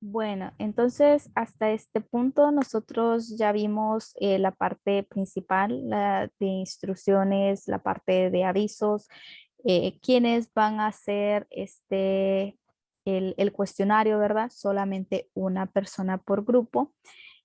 Bueno, entonces hasta este punto nosotros ya vimos la parte principal, la de instrucciones, la parte de avisos, quiénes van a hacer el cuestionario, ¿verdad? Solamente una persona por grupo.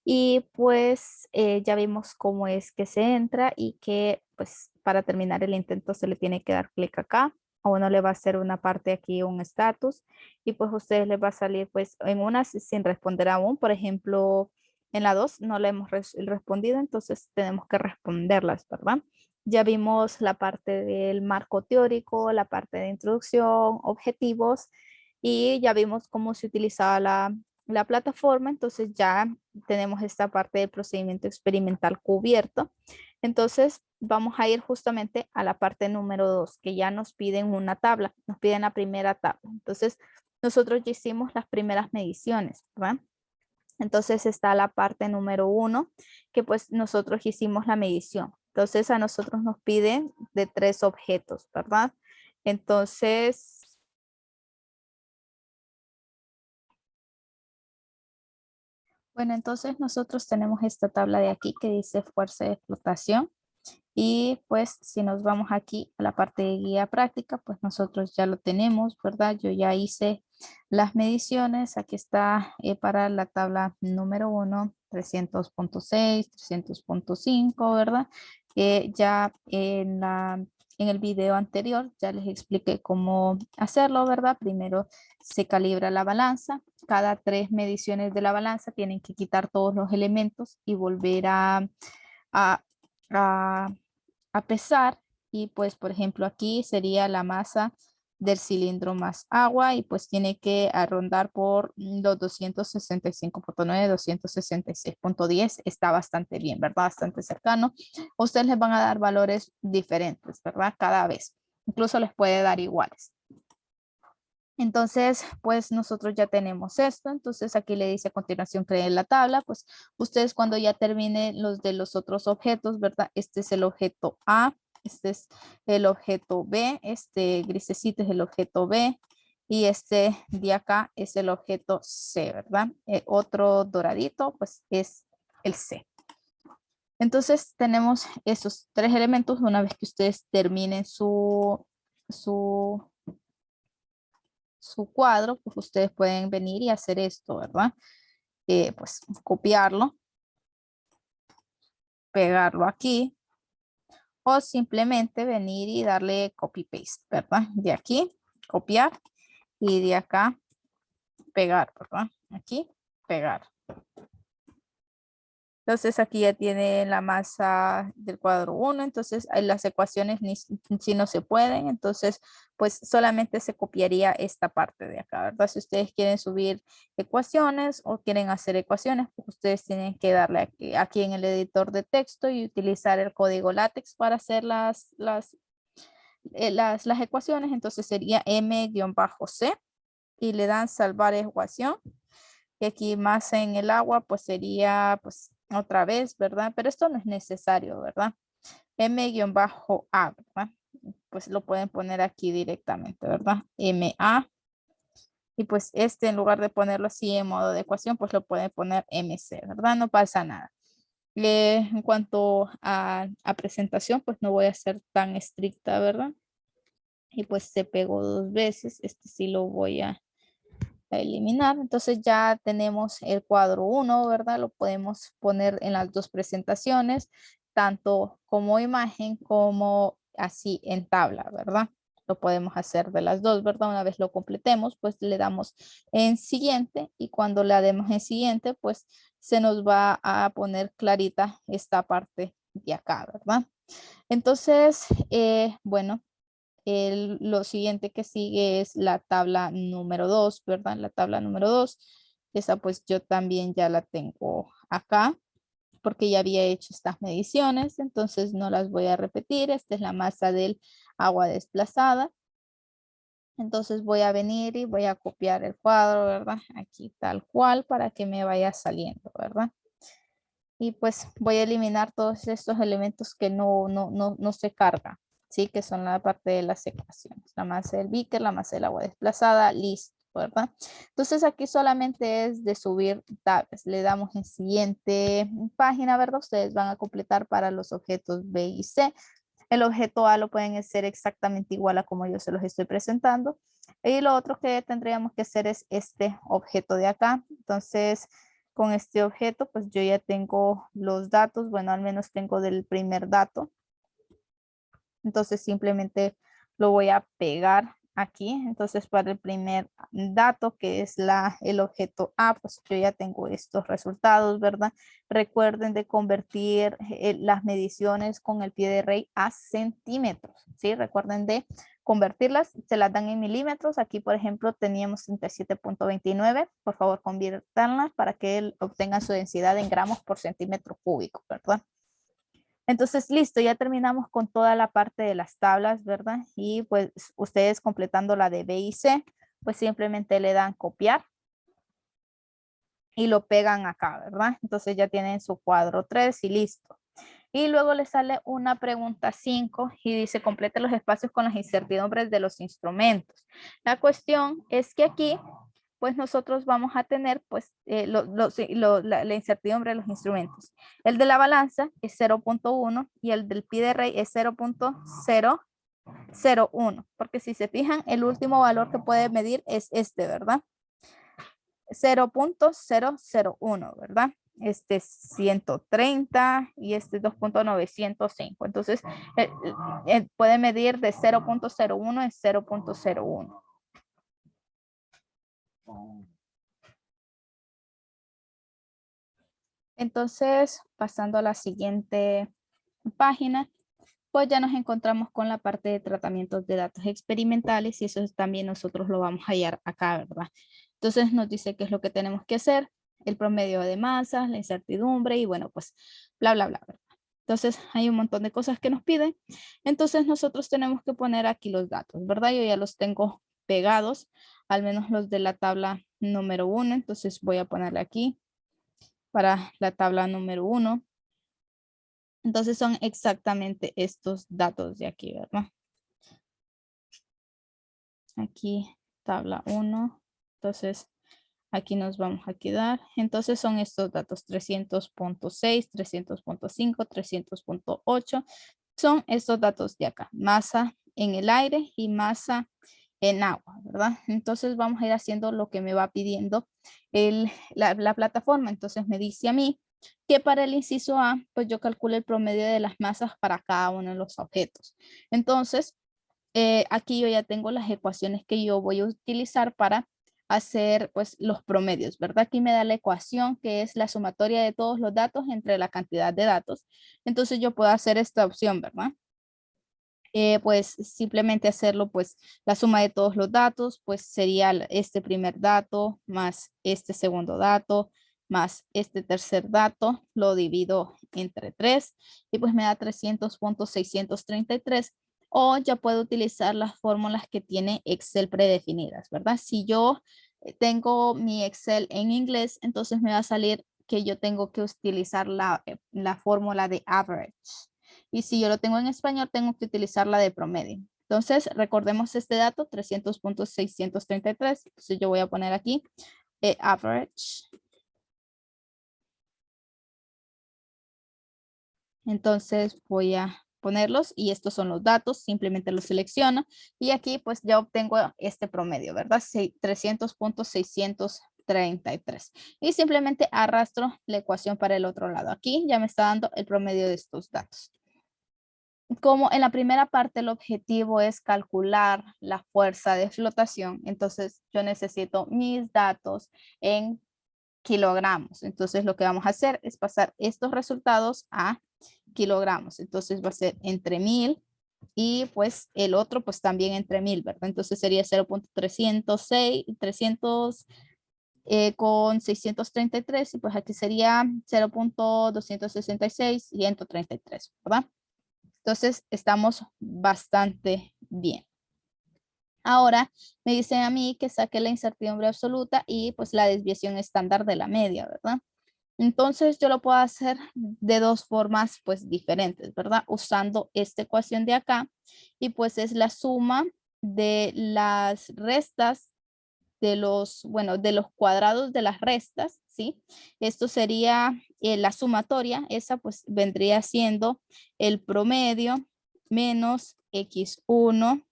Y pues ya vimos cómo es que se entra y que pues para terminar el intento se le tiene que dar clic acá. A uno le va a hacer una parte aquí, un estatus, y pues a ustedes les va a salir pues en una sin responder aún. Por ejemplo, en la 2 no le hemos respondido, entonces tenemos que responderlas, ¿verdad? Ya vimos la parte del marco teórico, la parte de introducción, objetivos, y ya vimos cómo se utilizaba la plataforma, entonces ya tenemos esta parte del procedimiento experimental cubierto. Entonces vamos a ir justamente a la parte número 2, que ya nos piden una tabla, nos piden la primera tabla. Entonces nosotros ya hicimos las primeras mediciones, ¿verdad? Entonces está la parte número 1, que pues nosotros hicimos la medición. Entonces a nosotros nos piden de 3 objetos, ¿verdad? Entonces, bueno, entonces nosotros tenemos esta tabla de aquí que dice fuerza de flotación. Y pues si nos vamos aquí a la parte de guía práctica, pues nosotros ya lo tenemos, ¿verdad? Yo ya hice las mediciones. Aquí está para la tabla número 1, 300.6, 300.5, ¿verdad? Ya en el video anterior ya les expliqué cómo hacerlo, ¿verdad? Primero se calibra la balanza. Cada 3 mediciones de la balanza tienen que quitar todos los elementos y volver a, a a pesar, y pues por ejemplo aquí sería la masa del cilindro más agua y pues tiene que rondar por los 265.9, 266.10. Está bastante bien, ¿verdad? Bastante cercano. Ustedes les van a dar valores diferentes, ¿verdad? Cada vez. Incluso les puede dar iguales. Entonces, pues nosotros ya tenemos esto. Entonces aquí le dice a continuación creen la tabla. Pues ustedes cuando ya terminen los de los otros objetos, ¿verdad? Este es el objeto A, este es el objeto B, este grisecito es el objeto B y este de acá es el objeto C, ¿verdad? Otro doradito, pues es el C. Entonces tenemos esos 3 elementos. Una vez que ustedes terminen su su cuadro, pues ustedes pueden venir y hacer esto, ¿verdad? Pues copiarlo, pegarlo aquí o simplemente venir y darle copy paste, ¿verdad? De aquí, copiar y de acá, pegar, ¿verdad? Aquí, pegar. Entonces aquí ya tiene la masa del cuadro 1, entonces las ecuaciones ni si no se pueden, entonces pues solamente se copiaría esta parte de acá, ¿verdad? Si ustedes quieren subir ecuaciones o quieren hacer ecuaciones, pues ustedes tienen que darle aquí en el editor de texto y utilizar el código LaTeX para hacer las ecuaciones, entonces sería M-C y le dan salvar ecuación. Y aquí más en el agua, pues sería, pues otra vez, ¿verdad? Pero esto no es necesario, ¿verdad? M-A, ¿verdad? Pues lo pueden poner aquí directamente, ¿verdad? MA. Y pues este, en lugar de ponerlo así en modo de ecuación, pues lo pueden poner MC, ¿verdad? No pasa nada. En cuanto a presentación, pues no voy a ser tan estricta, ¿verdad? Y pues se pegó 2 veces. Este sí lo voy a eliminar. Entonces ya tenemos el cuadro 1, ¿verdad? Lo podemos poner en las 2 presentaciones, tanto como imagen como así en tabla, ¿verdad? Lo podemos hacer de las 2, ¿verdad? Una vez lo completemos, pues le damos en siguiente y cuando le demos en siguiente, pues se nos va a poner clarita esta parte de acá, ¿verdad? Entonces, bueno, lo siguiente que sigue es la tabla número 2, ¿verdad? La tabla número 2. Esa pues yo también ya la tengo acá porque ya había hecho estas mediciones, entonces no las voy a repetir. Esta es la masa del agua desplazada. Entonces voy a venir y voy a copiar el cuadro, ¿verdad? Aquí tal cual para que me vaya saliendo, ¿verdad? Y pues voy a eliminar todos estos elementos que no se cargan, ¿sí? Que son la parte de las ecuaciones. La masa del beaker, la masa del agua desplazada, listo, ¿verdad? Entonces aquí solamente es de subir tablas. Le damos en siguiente página, ¿verdad? Ustedes van a completar para los objetos B y C. El objeto A lo pueden hacer exactamente igual a como yo se los estoy presentando. Y lo otro que tendríamos que hacer es este objeto de acá. Entonces, con este objeto, pues yo ya tengo los datos. Bueno, al menos tengo del primer dato. Entonces simplemente lo voy a pegar aquí. Entonces para el primer dato que es el objeto A, pues yo ya tengo estos resultados, ¿verdad? Recuerden de convertir las mediciones con el pie de rey a centímetros, ¿sí? Recuerden de convertirlas, se las dan en milímetros. Aquí, por ejemplo, teníamos 37.29. Por favor, conviertanlas para que obtengan su densidad en gramos por centímetro cúbico, ¿verdad? Entonces, listo, ya terminamos con toda la parte de las tablas, ¿verdad? Y pues ustedes completando la de B y C, pues simplemente le dan copiar y lo pegan acá, ¿verdad? Entonces ya tienen su cuadro 3 y listo. Y luego le sale una pregunta 5 y dice, complete los espacios con las incertidumbres de los instrumentos. La cuestión es que aquí pues nosotros vamos a tener pues la incertidumbre de los instrumentos. El de la balanza es 0.1 y el del pie de rey es 0.001, porque si se fijan, el último valor que puede medir es este, ¿verdad? 0.001, ¿verdad? Este es 130 y este es 2.905. Entonces, puede medir de 0.01 en 0.01. Entonces, pasando a la siguiente página, pues ya nos encontramos con la parte de tratamientos de datos experimentales y eso también nosotros lo vamos a hallar acá, ¿verdad? Entonces nos dice qué es lo que tenemos que hacer, el promedio de masas, la incertidumbre y bueno, pues bla, bla, bla, ¿verdad? Entonces hay un montón de cosas que nos piden. Entonces nosotros tenemos que poner aquí los datos, ¿verdad? Yo ya los tengo pegados, al menos los de la tabla número 1. Entonces voy a ponerle aquí para la tabla número 1. Entonces son exactamente estos datos de aquí, ¿verdad? Aquí tabla 1. Entonces aquí nos vamos a quedar. Entonces son estos datos 300.6, 300.5, 300.8. Son estos datos de acá. Masa en el aire y masa en agua, ¿verdad? Entonces vamos a ir haciendo lo que me va pidiendo la plataforma. Entonces me dice a mí que para el inciso A, pues yo calculo el promedio de las masas para cada uno de los objetos. Entonces, aquí yo ya tengo las ecuaciones que yo voy a utilizar para hacer pues los promedios, ¿verdad? Aquí me da la ecuación que es la sumatoria de todos los datos entre la cantidad de datos. Entonces yo puedo hacer esta opción, ¿verdad? Pues simplemente hacerlo, pues la suma de todos los datos, pues sería este primer dato más este segundo dato más este tercer dato, lo divido entre 3 y pues me da 300.633 o ya puedo utilizar las fórmulas que tiene Excel predefinidas, ¿verdad? Si yo tengo mi Excel en inglés, entonces me va a salir que yo tengo que utilizar la fórmula de average. Y si yo lo tengo en español, tengo que utilizar la de promedio. Entonces, recordemos este dato, 300.633. Entonces, yo voy a poner aquí average. Entonces, voy a ponerlos y estos son los datos. Simplemente los selecciono. Y aquí, pues, ya obtengo este promedio, ¿verdad? 300.633. Y simplemente arrastro la ecuación para el otro lado. Aquí ya me está dando el promedio de estos datos. Como en la primera parte el objetivo es calcular la fuerza de flotación, entonces yo necesito mis datos en kilogramos. Entonces lo que vamos a hacer es pasar estos resultados a kilogramos. Entonces va a ser entre 1000 y pues el otro pues también entre 1000, ¿verdad? Entonces sería 0.306, 300 con 633 y pues aquí sería 0.266, 133, ¿verdad? Entonces, estamos bastante bien. Ahora me dicen a mí que saque la incertidumbre absoluta y pues la desviación estándar de la media, ¿verdad? Entonces yo lo puedo hacer de dos formas pues diferentes, ¿verdad? Usando esta ecuación de acá y pues es la suma de las restas de los cuadrados de las restas, ¿sí? Esto sería la sumatoria, esa pues vendría siendo el promedio menos x1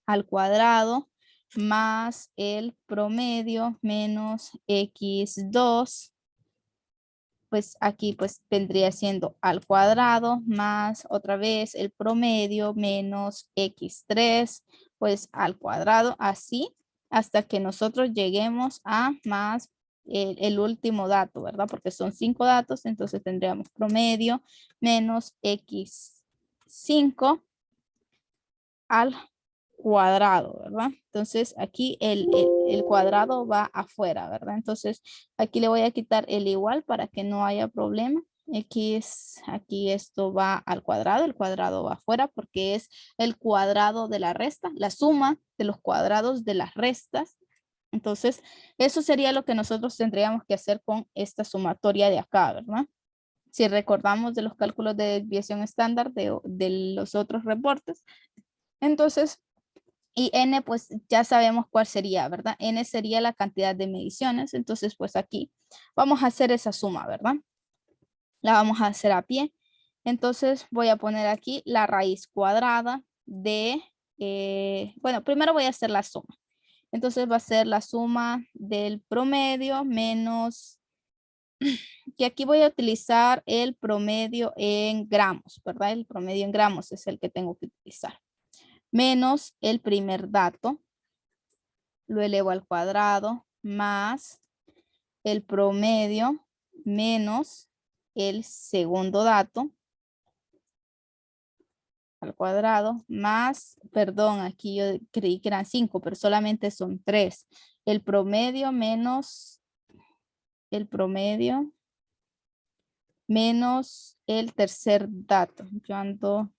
al cuadrado más el promedio menos x2, pues aquí pues vendría siendo al cuadrado más otra vez el promedio menos x3, pues al cuadrado, así hasta que nosotros lleguemos a más el último dato, ¿verdad? Porque son 5 datos, entonces tendríamos promedio menos x5 al cuadrado, ¿verdad? Entonces aquí el cuadrado va afuera, ¿verdad? Entonces aquí le voy a quitar el igual para que no haya problema. Aquí esto va al cuadrado, el cuadrado va afuera porque es el cuadrado de la resta, la suma de los cuadrados de las restas. Entonces eso sería lo que nosotros tendríamos que hacer con esta sumatoria de acá, ¿verdad? Si recordamos de los cálculos de desviación estándar de los otros reportes, entonces y n, pues ya sabemos cuál sería, ¿verdad? N sería la cantidad de mediciones. Entonces, pues aquí vamos a hacer esa suma, ¿verdad? La vamos a hacer a pie. Entonces, voy a poner aquí la raíz cuadrada de, bueno, primero voy a hacer la suma. Entonces, va a ser la suma del promedio menos, que aquí voy a utilizar el promedio en gramos, ¿verdad? El promedio en gramos es el que tengo que utilizar. Menos el primer dato, lo elevo al cuadrado, más el promedio menos el segundo dato al cuadrado, más, perdón, aquí yo creí que eran 5, pero solamente son 3. El promedio menos el promedio menos el tercer dato. Yo ando.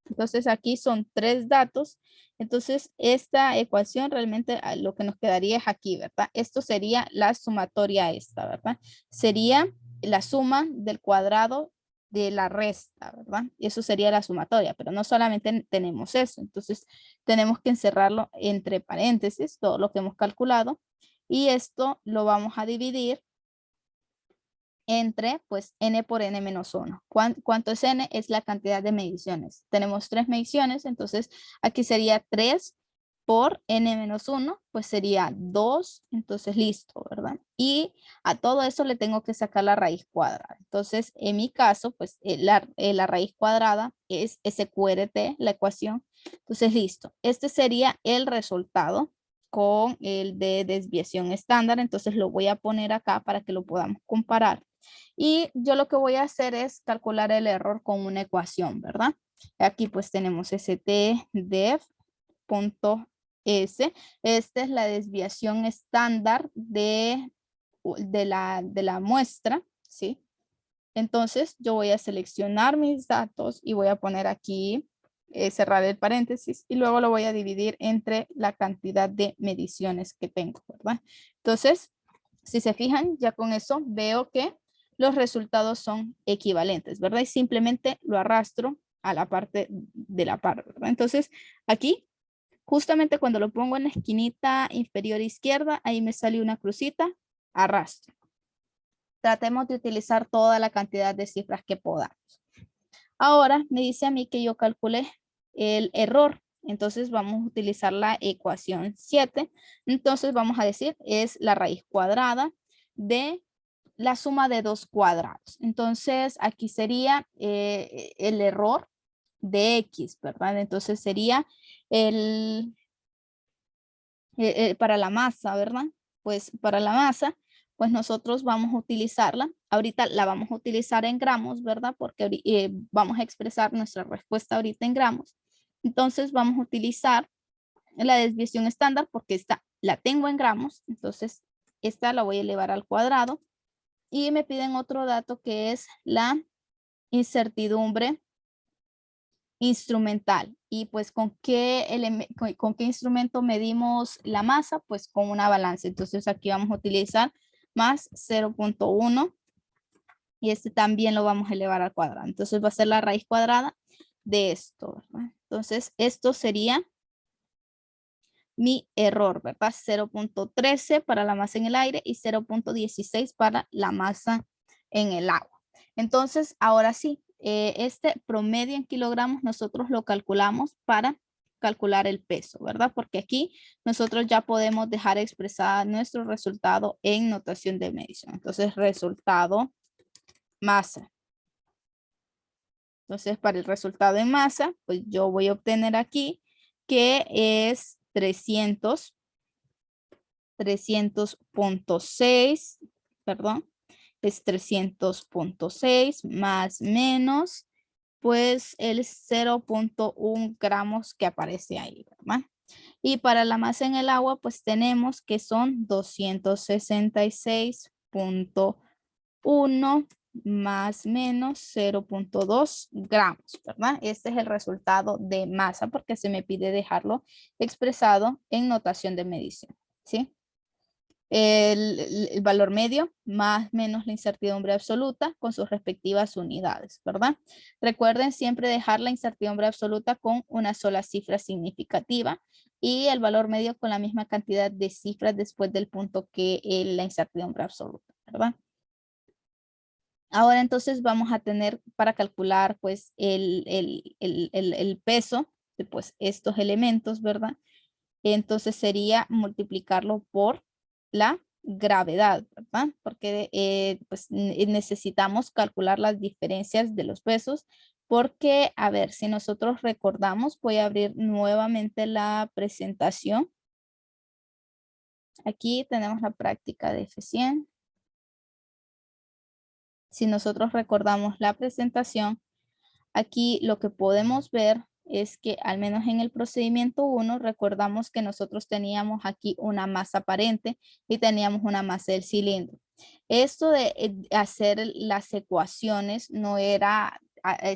Entonces aquí son 3 datos. Entonces esta ecuación realmente lo que nos quedaría es aquí, ¿verdad? Esto sería la sumatoria esta, ¿verdad? Sería la suma del cuadrado de la resta, ¿verdad? Y eso sería la sumatoria, pero no solamente tenemos eso. Entonces tenemos que encerrarlo entre paréntesis, todo lo que hemos calculado. Y esto lo vamos a dividir entre pues n por n menos 1. ¿Cuánto es n? Es la cantidad de mediciones. Tenemos 3 mediciones, entonces aquí sería 3 por n menos 1, pues sería 2, entonces listo, ¿verdad? Y a todo eso le tengo que sacar la raíz cuadrada. Entonces, en mi caso, pues la raíz cuadrada es SQRT, la ecuación. Entonces, listo. Este sería el resultado con el de desviación estándar. Entonces, lo voy a poner acá para que lo podamos comparar. Y yo lo que voy a hacer es calcular el error con una ecuación, ¿verdad? Aquí pues tenemos def.s. Esta es la desviación estándar de la muestra, ¿sí? Entonces yo voy a seleccionar mis datos y voy a poner aquí, cerrar el paréntesis y luego lo voy a dividir entre la cantidad de mediciones que tengo, ¿verdad? Entonces, si se fijan, ya con eso veo que los resultados son equivalentes, ¿verdad? Y simplemente lo arrastro a la parte de la par, ¿verdad? Entonces, aquí, justamente cuando lo pongo en la esquinita inferior izquierda, ahí me sale una crucita, arrastro. Tratemos de utilizar toda la cantidad de cifras que podamos. Ahora me dice a mí que yo calculé el error. Entonces vamos a utilizar la ecuación 7. Entonces vamos a decir es la raíz cuadrada de la suma de 2 cuadrados. Entonces aquí sería el error de X, ¿verdad? Entonces sería para la masa, ¿verdad? Pues para la masa, pues nosotros vamos a utilizarla. Ahorita la vamos a utilizar en gramos, ¿verdad? Porque vamos a expresar nuestra respuesta ahorita en gramos. Entonces vamos a utilizar la desviación estándar porque esta la tengo en gramos. Entonces esta la voy a elevar al cuadrado. Y me piden otro dato que es la incertidumbre instrumental. Y pues con qué instrumento medimos la masa, pues con una balanza. Entonces aquí vamos a utilizar más 0.1 y este también lo vamos a elevar al cuadrado. Entonces va a ser la raíz cuadrada de esto, ¿verdad? Entonces esto sería mi error, ¿verdad? 0.13 para la masa en el aire y 0.16 para la masa en el agua. Entonces, ahora sí, este promedio en kilogramos nosotros lo calculamos para calcular el peso, ¿verdad? Porque aquí nosotros ya podemos dejar expresada nuestro resultado en notación de medición. Entonces, resultado masa. Entonces, para el resultado en masa, pues yo voy a obtener aquí que es 300.6, perdón, es 300.6 más menos, pues el 0.1 gramos que aparece ahí, ¿verdad? Y para la masa en el agua, pues tenemos que son 266.1 más menos 0.2 gramos, ¿verdad? Este es el resultado de masa porque se me pide dejarlo expresado en notación de medición, ¿sí? El valor medio más menos la incertidumbre absoluta con sus respectivas unidades, ¿verdad? Recuerden siempre dejar la incertidumbre absoluta con una sola cifra significativa y el valor medio con la misma cantidad de cifras después del punto que la incertidumbre absoluta, ¿verdad? Ahora entonces vamos a tener para calcular pues el peso de pues estos elementos, ¿verdad? Entonces sería multiplicarlo por la gravedad, ¿verdad? Porque pues necesitamos calcular las diferencias de los pesos porque, a ver, si nosotros recordamos, voy a abrir nuevamente la presentación. Aquí tenemos la práctica de F100. Si nosotros recordamos la presentación, aquí lo que podemos ver es que al menos en el procedimiento 1 recordamos que nosotros teníamos aquí una masa aparente y teníamos una masa del cilindro. Esto de hacer las ecuaciones no era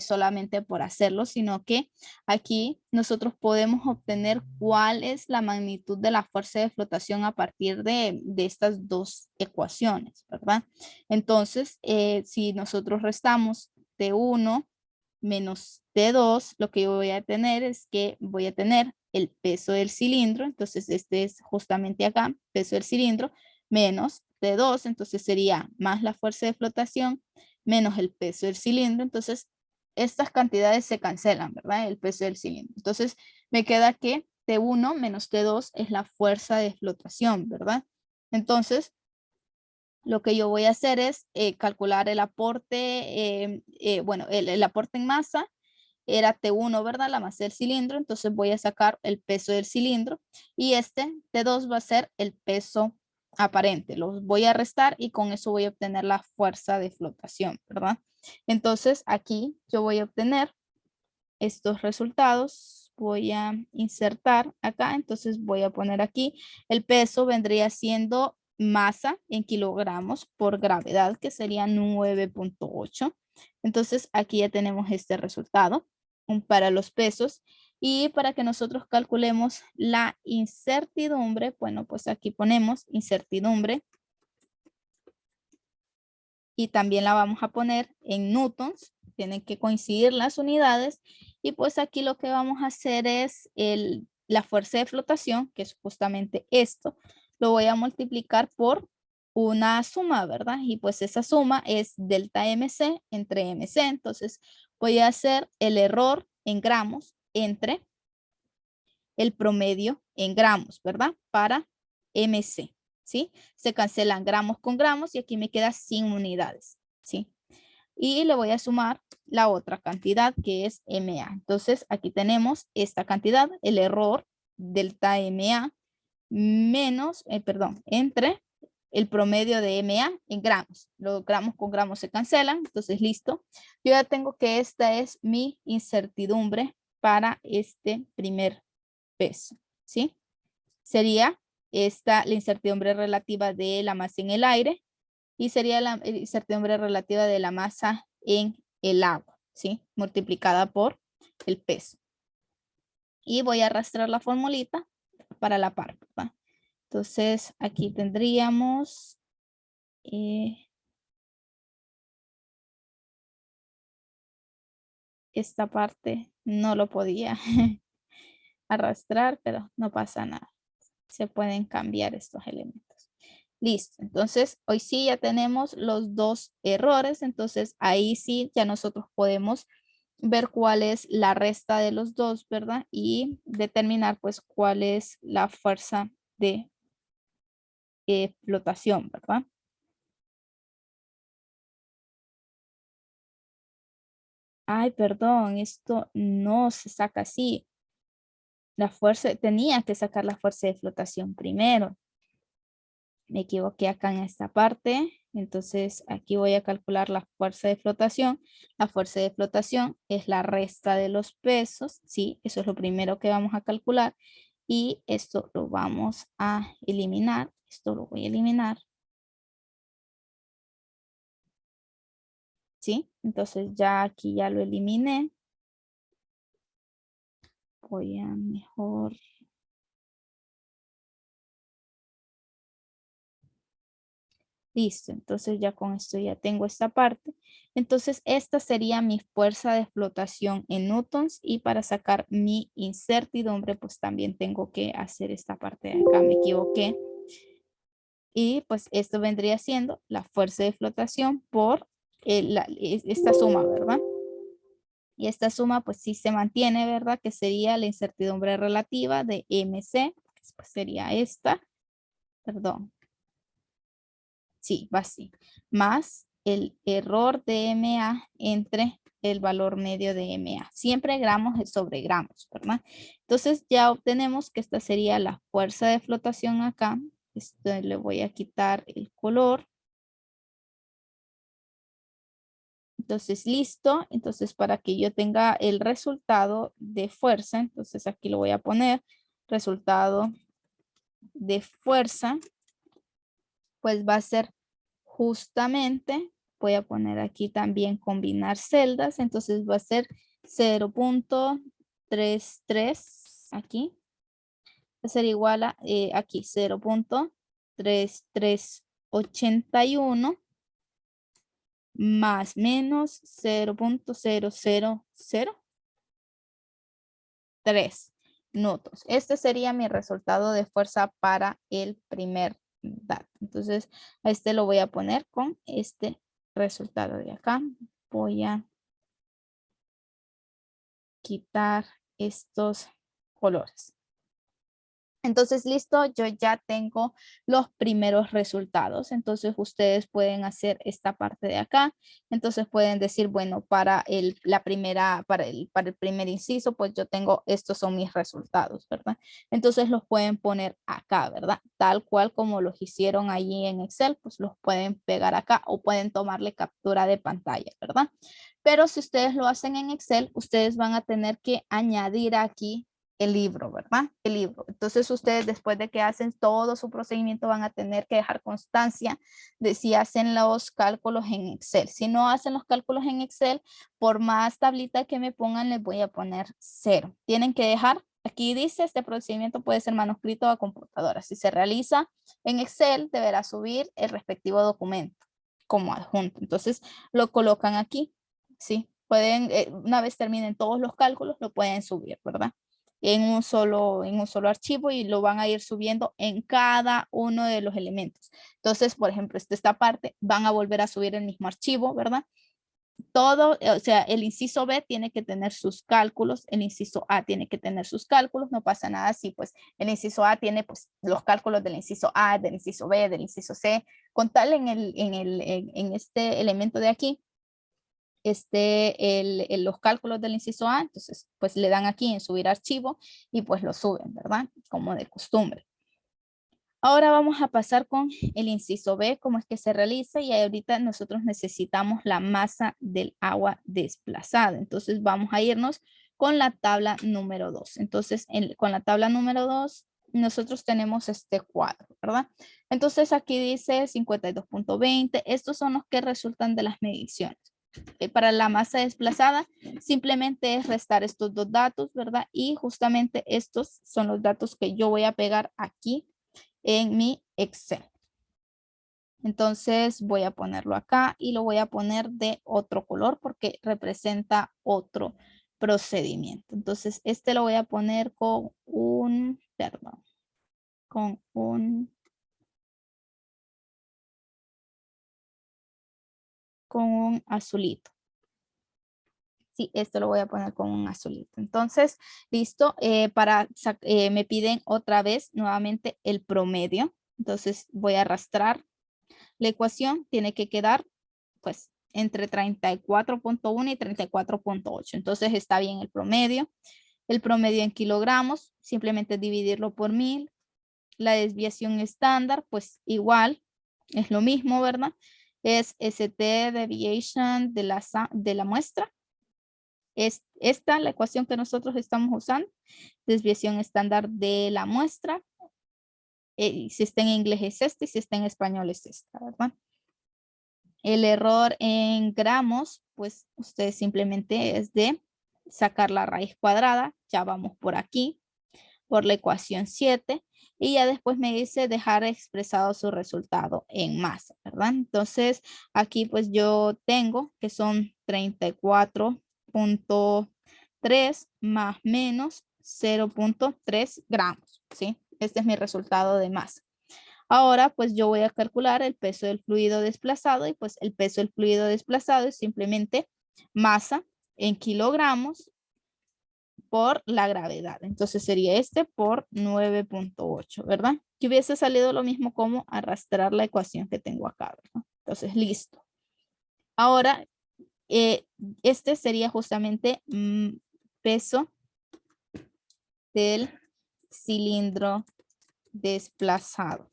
solamente por hacerlo, sino que aquí nosotros podemos obtener cuál es la magnitud de la fuerza de flotación a partir de estas dos ecuaciones, ¿verdad? Entonces, si nosotros restamos T1 menos T2, lo que yo voy a tener es que voy a tener el peso del cilindro, entonces este es justamente acá, peso del cilindro, menos T2, entonces sería más la fuerza de flotación, menos el peso del cilindro, entonces estas cantidades se cancelan, ¿verdad? El peso del cilindro. Entonces me queda que T1 menos T2 es la fuerza de flotación, ¿verdad? Entonces, lo que yo voy a hacer es calcular el aporte, bueno, el aporte en masa era T1, ¿verdad? La masa del cilindro, entonces voy a sacar el peso del cilindro y este T2 va a ser el peso aparente. Los voy a restar y con eso voy a obtener la fuerza de flotación, ¿verdad? Entonces aquí yo voy a obtener estos resultados. Voy a insertar acá, entonces voy a poner aquí el peso vendría siendo masa en kilogramos por gravedad, que sería 9.8. Entonces aquí ya tenemos este resultado para los pesos. Y para que nosotros calculemos la incertidumbre, bueno, pues aquí ponemos incertidumbre y también la vamos a poner en newtons. Tienen que coincidir las unidades y pues aquí lo que vamos a hacer es la fuerza de flotación, que es justamente esto, lo voy a multiplicar por una suma, ¿verdad? Y pues esa suma es delta MC entre MC, entonces voy a hacer el error en gramos entre el promedio en gramos, ¿verdad? Para MC, ¿sí? Se cancelan gramos con gramos y aquí me queda 100 unidades, ¿sí? Y le voy a sumar la otra cantidad que es MA. Entonces aquí tenemos esta cantidad, el error delta MA menos, perdón, entre el promedio de MA en gramos. Los gramos con gramos se cancelan, entonces listo. Yo ya tengo que esta es mi incertidumbre para este primer peso, ¿sí? Sería esta la incertidumbre relativa de la masa en el aire y sería la incertidumbre relativa de la masa en el agua, ¿sí? Multiplicada por el peso. Y voy a arrastrar la formulita para la par, ¿verdad? Entonces, aquí tendríamos esta parte no lo podía arrastrar, pero no pasa nada. Se pueden cambiar estos elementos. Listo. Entonces, hoy sí ya tenemos los dos errores. Entonces, ahí sí ya nosotros podemos ver cuál es la resta de los dos, ¿verdad? Y determinar pues cuál es la fuerza de flotación, ¿verdad? Ay, perdón, esto no se saca así. La fuerza, tenía que sacar la fuerza de flotación primero. Me equivoqué acá en esta parte. Entonces aquí voy a calcular la fuerza de flotación. La fuerza de flotación es la resta de los pesos. Sí, eso es lo primero que vamos a calcular. Y esto lo vamos a eliminar. Esto lo voy a eliminar. ¿Sí? Entonces ya aquí ya lo eliminé. Voy a mejor. Listo, entonces ya con esto ya tengo esta parte. Entonces esta sería mi fuerza de flotación en newtons y para sacar mi incertidumbre pues también tengo que hacer esta parte de acá. Me equivoqué. Y pues esto vendría siendo la fuerza de flotación por esta suma, ¿verdad? Y esta suma pues sí se mantiene, ¿verdad? Que sería la incertidumbre relativa de MC, pues sería esta, perdón. Sí, va así. Más el error de MA entre el valor medio de MA. Siempre gramos sobre gramos, ¿verdad? Entonces ya obtenemos que esta sería la fuerza de flotación acá. Esto le voy a quitar el color. Entonces, listo. Entonces, para que yo tenga el resultado de fuerza, entonces aquí lo voy a poner. Resultado de fuerza, pues va a ser justamente, voy a poner aquí también combinar celdas, entonces va a ser 0.33 aquí, va a ser igual a aquí 0.3381 más menos 0.0003 newtons. Este sería mi resultado de fuerza para el primer dato. Entonces, a este lo voy a poner con este resultado de acá. Voy a quitar estos colores. Entonces, listo, yo ya tengo los primeros resultados. Entonces, ustedes pueden hacer esta parte de acá. Entonces, pueden decir, bueno, para el primer inciso, pues yo tengo, estos son mis resultados, ¿verdad? Entonces, los pueden poner acá, ¿verdad? Tal cual como los hicieron allí en Excel, pues los pueden pegar acá o pueden tomarle captura de pantalla, ¿verdad? Pero si ustedes lo hacen en Excel, ustedes van a tener que añadir aquí el libro, ¿verdad? El libro. Entonces ustedes después de que hacen todo su procedimiento van a tener que dejar constancia de si hacen los cálculos en Excel. Si no hacen los cálculos en Excel, por más tablita que me pongan, les voy a poner 0. Tienen que dejar, aquí dice, este procedimiento puede ser manuscrito a computadora. Si se realiza en Excel, deberá subir el respectivo documento como adjunto. Entonces lo colocan aquí, ¿sí? Pueden, una vez terminen todos los cálculos, lo pueden subir, ¿verdad? En un solo archivo y lo van a ir subiendo en cada uno de los elementos. Entonces, por ejemplo, esta parte van a volver a subir el mismo archivo, ¿verdad? Todo, o sea, el inciso B tiene que tener sus cálculos, el inciso A tiene que tener sus cálculos, no pasa nada si pues el inciso A tiene pues los cálculos del inciso A, del inciso B, del inciso C, con tal en este elemento de aquí, los cálculos del inciso A, entonces pues le dan aquí en subir archivo y pues lo suben, ¿verdad? Como de costumbre. Ahora vamos a pasar con el inciso B, cómo es que se realiza y ahorita nosotros necesitamos la masa del agua desplazada. Entonces vamos a irnos con la tabla número 2. Entonces con la tabla número 2 nosotros tenemos este cuadro, ¿verdad? Entonces aquí dice 52.20. Estos son los que resultan de las mediciones. Para la masa desplazada simplemente es restar estos dos datos, ¿verdad? Y justamente estos son los datos que yo voy a pegar aquí en mi Excel. Entonces voy a ponerlo acá y lo voy a poner de otro color porque representa otro procedimiento. Entonces este lo voy a poner con un, perdón, con un azulito. Sí, esto lo voy a poner con un azulito. Entonces, listo. Me piden otra vez nuevamente el promedio. Entonces voy a arrastrar la ecuación. Tiene que quedar pues entre 34.1 y 34.8. Entonces está bien el promedio. El promedio en kilogramos, simplemente dividirlo por 1000. La desviación estándar, pues igual, es lo mismo, ¿verdad? Es ST deviation de la muestra. Es esta la ecuación que nosotros estamos usando. Desviación estándar de la muestra. Si está en inglés es este, y si está en español es esta, ¿verdad? El error en gramos, pues ustedes simplemente es de sacar la raíz cuadrada. Ya vamos por aquí, por la ecuación 7. Y ya después me dice dejar expresado su resultado en masa, ¿verdad? Entonces, aquí pues yo tengo que son 34.3 más menos 0.3 gramos, ¿sí? Este es mi resultado de masa. Ahora, pues yo voy a calcular el peso del fluido desplazado y pues el peso del fluido desplazado es simplemente masa en kilogramos por la gravedad. Entonces sería este por 9.8, ¿verdad? Que hubiese salido lo mismo como arrastrar la ecuación que tengo acá, ¿verdad? Entonces, listo. Ahora, este sería justamente peso del cilindro desplazado.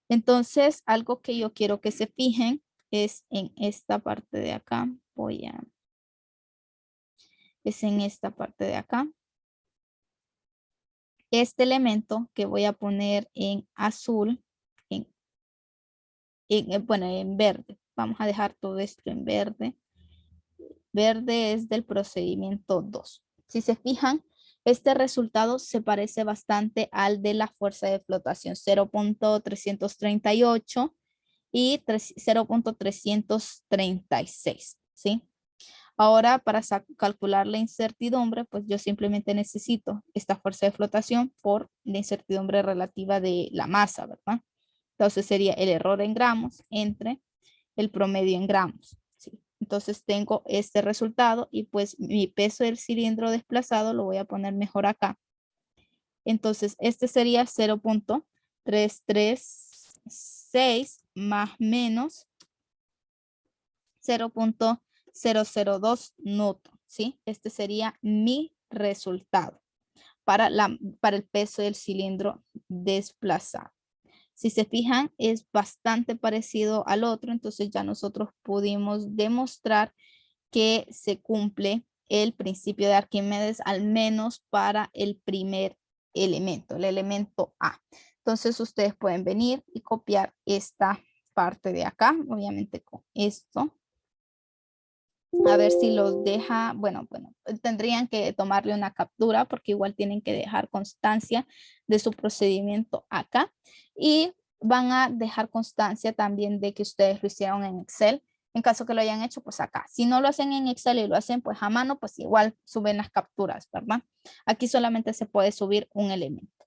Entonces, algo que yo quiero que se fijen es en esta parte de acá. Es en esta parte de acá. Este elemento que voy a poner en azul, bueno, en verde. Vamos a dejar todo esto en verde. Verde es del procedimiento 2. Si se fijan, este resultado se parece bastante al de la fuerza de flotación 0.338 y 0.336, ¿sí? Ahora, para calcular la incertidumbre, pues yo simplemente necesito esta fuerza de flotación por la incertidumbre relativa de la masa, ¿verdad? Entonces sería el error en gramos entre el promedio en gramos, ¿sí? Entonces tengo este resultado y pues mi peso del cilindro desplazado lo voy a poner mejor acá. Entonces este sería 0.336 más menos 0.002 newton, ¿sí? Este sería mi resultado para el peso del cilindro desplazado. Si se fijan, es bastante parecido al otro, entonces ya nosotros pudimos demostrar que se cumple el principio de Arquímedes, al menos para el primer elemento, el elemento A. Entonces ustedes pueden venir y copiar esta parte de acá, obviamente con esto. A ver si los deja, bueno, tendrían que tomarle una captura porque igual tienen que dejar constancia de su procedimiento acá y van a dejar constancia también de que ustedes lo hicieron en Excel. En caso que lo hayan hecho, pues acá. Si no lo hacen en Excel y lo hacen pues a mano, pues igual suben las capturas, ¿verdad? Aquí solamente se puede subir un elemento.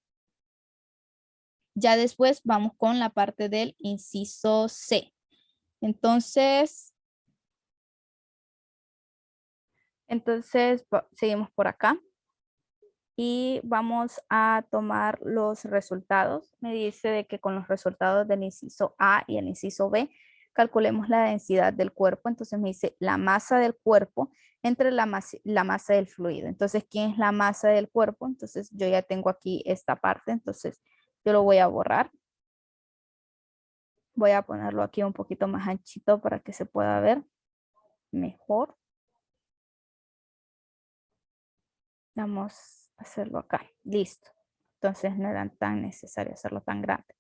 Ya después vamos con la parte del inciso C. Entonces, seguimos por acá y vamos a tomar los resultados. Me dice de que con los resultados del inciso A y el inciso B, calculemos la densidad del cuerpo. Entonces me dice la masa del cuerpo entre la masa del fluido. Entonces, ¿quién es la masa del cuerpo? Entonces yo ya tengo aquí esta parte, entonces yo lo voy a borrar. Voy a ponerlo aquí un poquito más anchito para que se pueda ver mejor. Vamos a hacerlo acá. Listo. Entonces no era tan necesario hacerlo tan grande.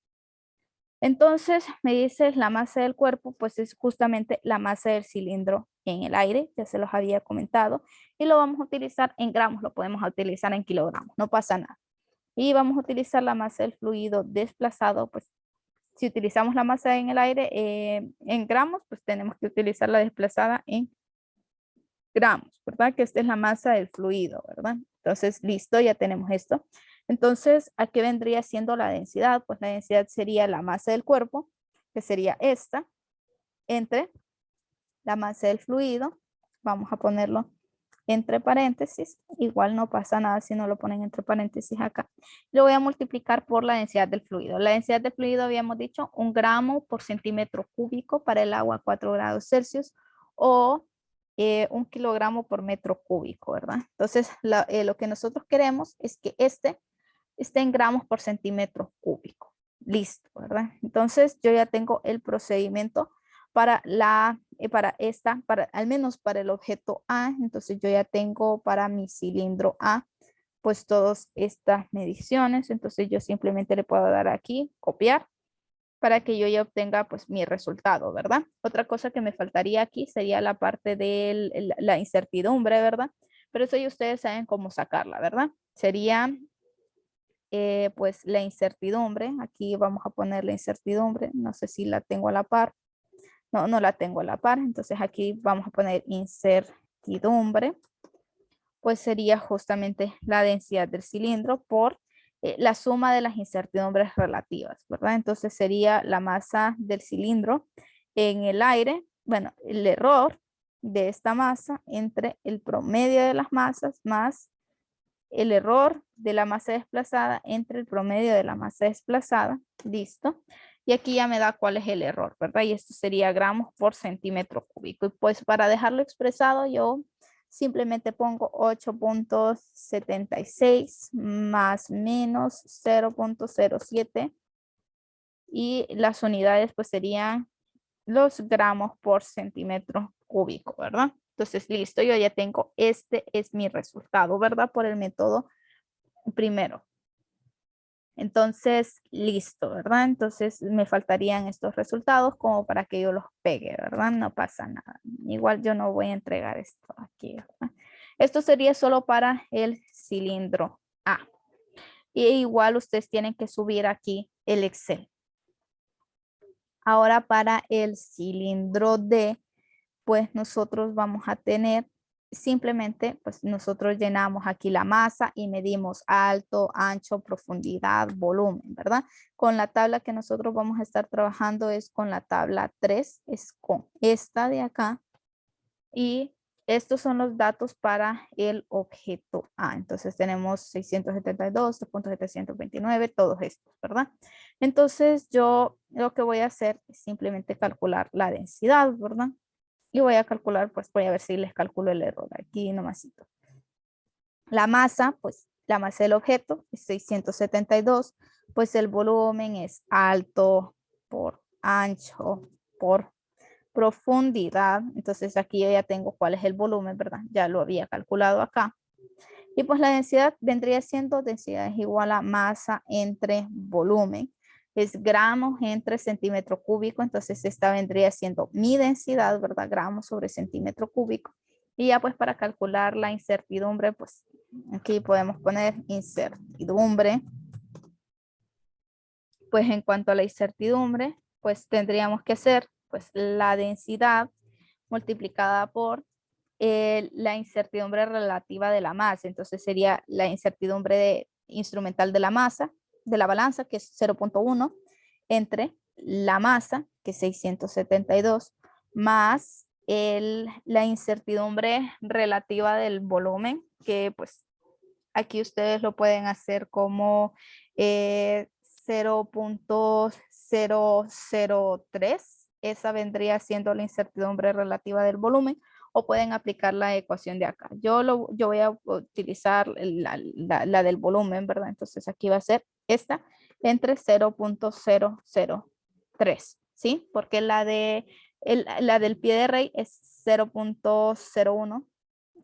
Entonces me dices la masa del cuerpo, pues es justamente la masa del cilindro en el aire, ya se los había comentado, y lo vamos a utilizar en gramos, lo podemos utilizar en kilogramos, no pasa nada. Y vamos a utilizar la masa del fluido desplazado, pues si utilizamos la masa en el aire en gramos, pues tenemos que utilizar la desplazada en gramos, ¿verdad? Que esta es la masa del fluido, ¿verdad? Entonces, listo, ya tenemos esto. Entonces, ¿a qué vendría siendo la densidad? Pues la densidad sería la masa del cuerpo, que sería esta, entre la masa del fluido. Vamos a ponerlo entre paréntesis. Igual no pasa nada si no lo ponen entre paréntesis acá. Lo voy a multiplicar por la densidad del fluido. La densidad del fluido habíamos dicho 1 gramo por centímetro cúbico para el agua a 4 grados Celsius o 1 kilogramo por metro cúbico, ¿verdad? Entonces, lo que nosotros queremos es que este esté en gramos por centímetro cúbico. Listo, ¿verdad? Entonces, yo ya tengo el procedimiento para al menos para el objeto A. Entonces, yo ya tengo para mi cilindro A, pues todas estas mediciones. Entonces, yo simplemente le puedo dar aquí, copiar, para que yo ya obtenga pues mi resultado, ¿verdad? Otra cosa que me faltaría aquí sería la parte de la incertidumbre, ¿verdad? Pero eso ya ustedes saben cómo sacarla, ¿verdad? Sería pues la incertidumbre. Aquí vamos a poner la incertidumbre. No sé si la tengo a la par. No, no la tengo a la par. Entonces aquí vamos a poner incertidumbre. Pues sería justamente la densidad del cilindro por la suma de las incertidumbres relativas, ¿verdad? Entonces sería la masa del cilindro en el aire, bueno, el error de esta masa entre el promedio de las masas más el error de la masa desplazada entre el promedio de la masa desplazada. Listo. Y aquí ya me da cuál es el error, ¿verdad? Y esto sería gramos por centímetro cúbico. Y pues para dejarlo expresado, yo simplemente pongo 8.76 más menos 0.07. Y las unidades pues serían los gramos por centímetro cúbico, ¿verdad? Entonces, listo, yo ya tengo, este es mi resultado, ¿verdad? Por el método primero. Entonces, listo, ¿verdad? Entonces, me faltarían estos resultados como para que yo los pegue, ¿verdad? No pasa nada. Igual yo no voy a entregar esto aquí, ¿verdad? Esto sería solo para el cilindro A. Y igual ustedes tienen que subir aquí el Excel. Ahora para el cilindro D, pues nosotros vamos a tener simplemente, pues nosotros llenamos aquí la masa y medimos alto, ancho, profundidad, volumen, ¿verdad? Con la tabla que nosotros vamos a estar trabajando es con la tabla 3, es con esta de acá. Y estos son los datos para el objeto A. Entonces tenemos 672, 729, todos estos, ¿verdad? Entonces yo lo que voy a hacer es simplemente calcular la densidad, ¿verdad? Y voy a calcular, pues voy a ver si les calculo el error aquí nomasito. La masa, pues la masa del objeto es 672, pues el volumen es alto por ancho por profundidad. Entonces aquí yo ya tengo cuál es el volumen, ¿verdad? Ya lo había calculado acá. Y pues la densidad vendría siendo densidad es igual a masa entre volumen. Es gramos entre centímetro cúbico. Entonces esta vendría siendo mi densidad, ¿verdad? Gramos sobre centímetro cúbico. Y ya pues para calcular la incertidumbre, pues aquí podemos poner incertidumbre. Pues en cuanto a la incertidumbre, pues tendríamos que hacer pues la densidad multiplicada por la incertidumbre relativa de la masa. Entonces sería la incertidumbre instrumental de la masa, de la balanza, que es 0.1, entre la masa, que es 672, más la incertidumbre relativa del volumen, que pues aquí ustedes lo pueden hacer como 0.003. Esa vendría siendo la incertidumbre relativa del volumen, o pueden aplicar la ecuación de acá. Yo voy a utilizar la del volumen, ¿verdad? Entonces aquí va a ser esta entre 0.003, ¿sí? Porque la del pie de rey es 0.01,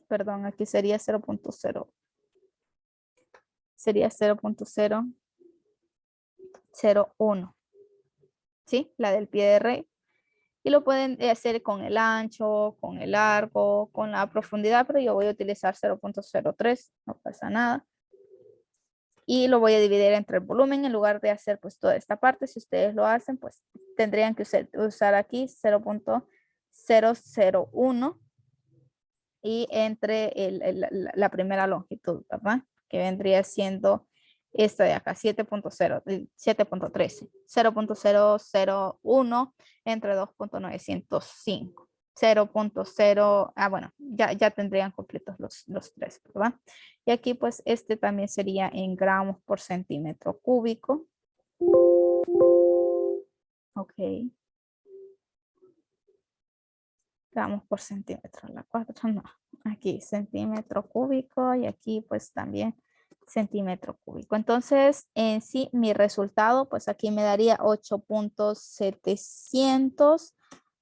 perdón, aquí sería 0.0. Sería 0.001, ¿sí? La del pie de rey. Y lo pueden hacer con el ancho, con el largo, con la profundidad, pero yo voy a utilizar 0.03, no pasa nada. Y lo voy a dividir entre el volumen en lugar de hacer pues toda esta parte. Si ustedes lo hacen, pues tendrían que usar aquí 0.001 y entre la primera longitud, ¿verdad? Que vendría siendo esta de acá, 7.0, 7.13, 0.001 entre 2.905. 0.0, bueno, ya tendrían completos los tres, ¿verdad? Y aquí pues este también sería en gramos por centímetro cúbico. Ok. Gramos por centímetro, la 4 no. Aquí centímetro cúbico y aquí pues también centímetro cúbico. Entonces, en sí, mi resultado, pues aquí me daría 8.700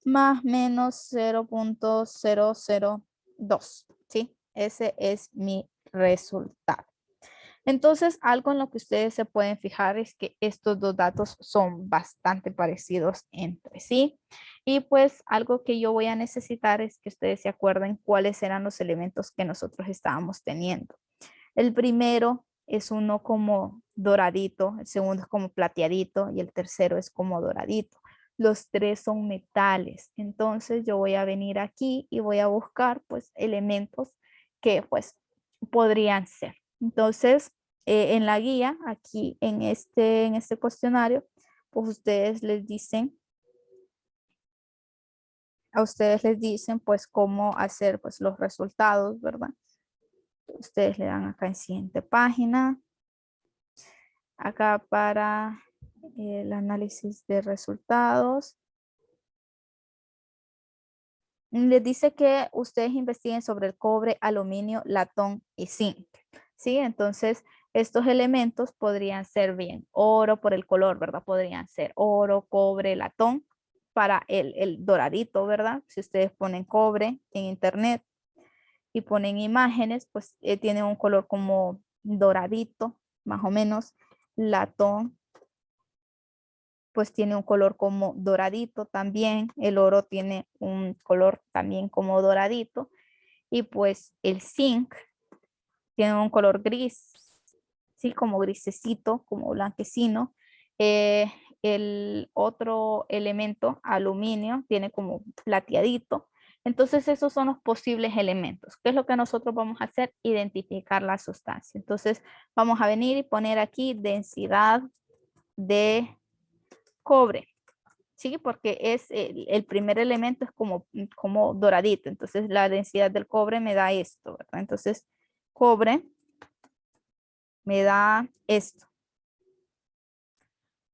más menos 0.002, ¿sí? Ese es mi resultado. Entonces, algo en lo que ustedes se pueden fijar es que estos dos datos son bastante parecidos entre sí. Y pues algo que yo voy a necesitar es que ustedes se acuerden cuáles eran los elementos que nosotros estábamos teniendo. El primero es uno como doradito, el segundo es como plateadito y el tercero es como doradito. Los tres son metales. Entonces yo voy a venir aquí y voy a buscar pues elementos que pues podrían ser. Entonces en la guía, aquí en este cuestionario, pues a ustedes les dicen pues cómo hacer pues los resultados, ¿verdad? Ustedes le dan acá en siguiente página. Acá para el análisis de resultados. Les dice que ustedes investiguen sobre el cobre, aluminio, latón y zinc. ¿Sí? Entonces, estos elementos podrían ser bien oro por el color, ¿verdad? Podrían ser oro, cobre, latón para el doradito, ¿verdad? Si ustedes ponen cobre en internet y ponen imágenes, pues tiene un color como doradito, más o menos. Latón pues tiene un color como doradito también. El oro tiene un color también como doradito. Y pues el zinc tiene un color gris, sí, como grisecito, como blanquecino. El otro elemento, aluminio, tiene como plateadito. Entonces esos son los posibles elementos. ¿Qué es lo que nosotros vamos a hacer? Identificar la sustancia. Entonces vamos a venir y poner aquí densidad de cobre. Sí, porque es el primer elemento es como doradito, entonces la densidad del cobre me da esto, ¿verdad? Entonces, cobre me da esto.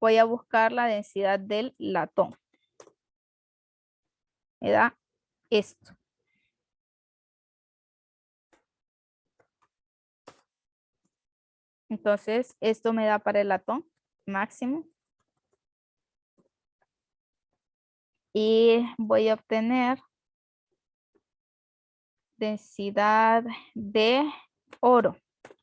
Voy a buscar la densidad del latón. Me da esto. Entonces, esto me da para el latón máximo. Y voy a obtener densidad de oro.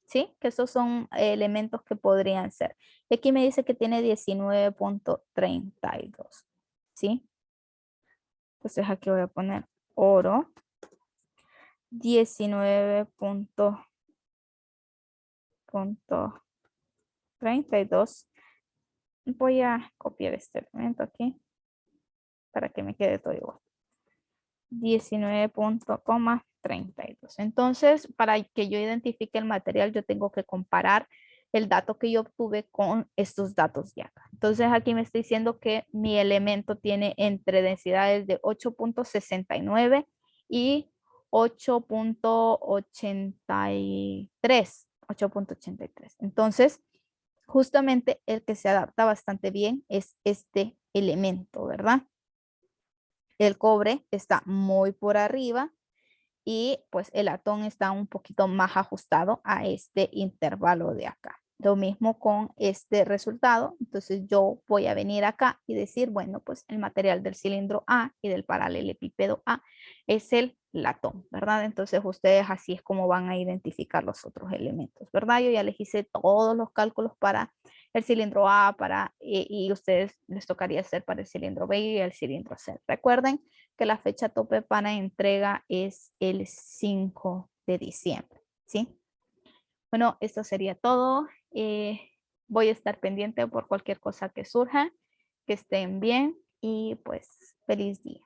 ¿Sí? Que esos son elementos que podrían ser. Y aquí me dice que tiene 19.32. ¿Sí? Entonces aquí voy a poner oro. 19.32. Voy a copiar este elemento aquí para que me quede todo igual. 19.32. Entonces, para que yo identifique el material, yo tengo que comparar el dato que yo obtuve con estos datos de acá. Entonces, aquí me está diciendo que mi elemento tiene entre densidades de 8.69 y 8.83. 8.83. Entonces, justamente el que se adapta bastante bien es este elemento, ¿verdad? El cobre está muy por arriba y pues el latón está un poquito más ajustado a este intervalo de acá. Lo mismo con este resultado. Entonces yo voy a venir acá y decir, bueno, pues el material del cilindro A y del paralelepípedo A es el latón, ¿verdad? Entonces ustedes así es como van a identificar los otros elementos, ¿verdad? Yo ya les hice todos los cálculos para el cilindro A y ustedes les tocaría hacer para el cilindro B y el cilindro C. Recuerden que la fecha tope para entrega es el 5 de diciembre, ¿sí? Bueno, esto sería todo. Voy a estar pendiente por cualquier cosa que surja. Que estén bien y pues feliz día.